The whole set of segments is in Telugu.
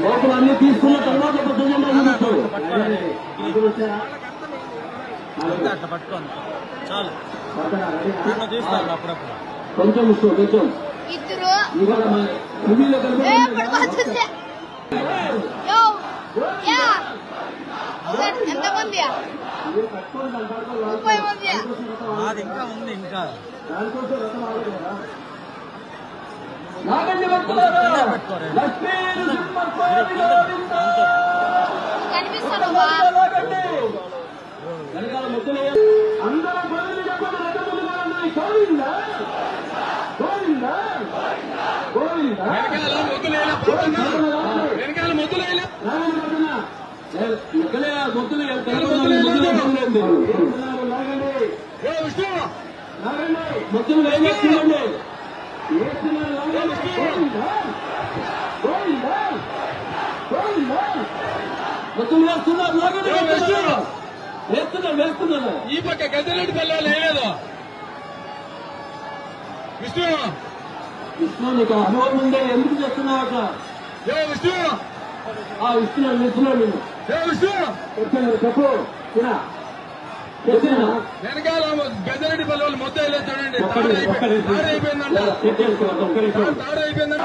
లోపల అన్ని తీసుకున్న తర్వాత అట్లా పట్టుకోండి చాలు తీస్తాను అప్పుడప్పుడు కొంచెం కొంచెం ఎంతమంది అది ఇంకా ఉంది ఇంకా కనిపిస్తాను మొత్తం వేస్తుందండి మొత్తం వేస్తున్నారు వేస్తున్నారు ఈ పక్క గద్దెరెడ్డి పిల్లలు వేయలేదు విష్ణు విష్ణు నీకు అనుభవం ఉండే ఎందుకు చేస్తున్నావు అట్లా విష్ణు విష్ణున్నాడు విష్ణు చెప్పు వెనకాల గద్దెరెడ్డి పిల్లలు మొత్తం వేయలేదు చూడండి అయిపోయిందంట అయిపోయిందంట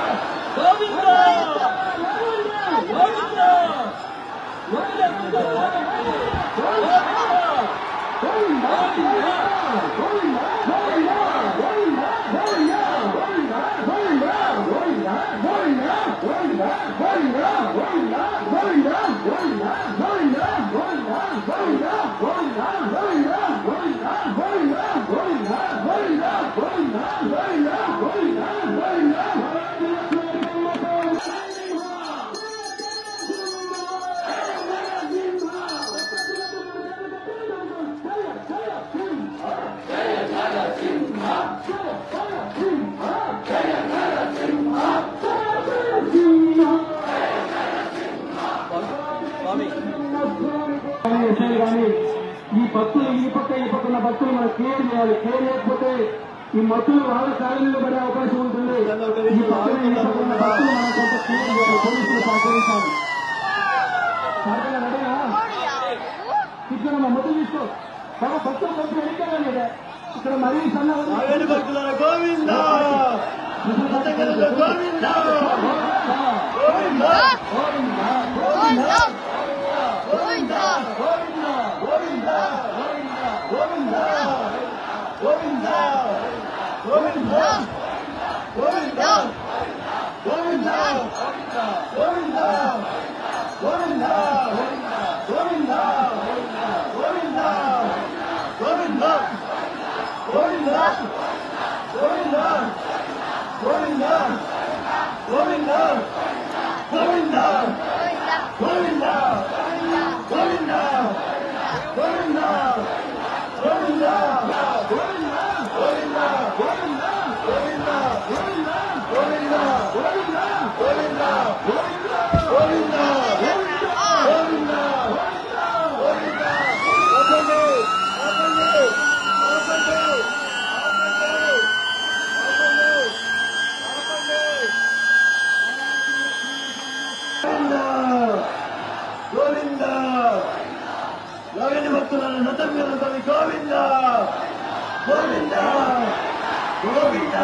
కానీ ఈ భక్తులు ఈ పక్కన భక్తులు మనం క్లియర్ చేయాలి. క్లియర్ చేయకపోతే ఈ మత్తులు వాళ్ళ శారీలో పడే అవకాశం ఉంటుంది. ఈ పక్కన భక్తులు మనం కొంత క్లియర్ చేయాలి. పోలీసులు సహకరించాలి. రెడీనా ఇక్కడ మా మత్తు తీసుకో బాబా భక్తులు కొంచెం వెళ్తారా లేదా ఇక్కడ మరీ సన్న భక్తుల గోవింద భక్తులను నతం మీద గోవింద గోవింద గోవింద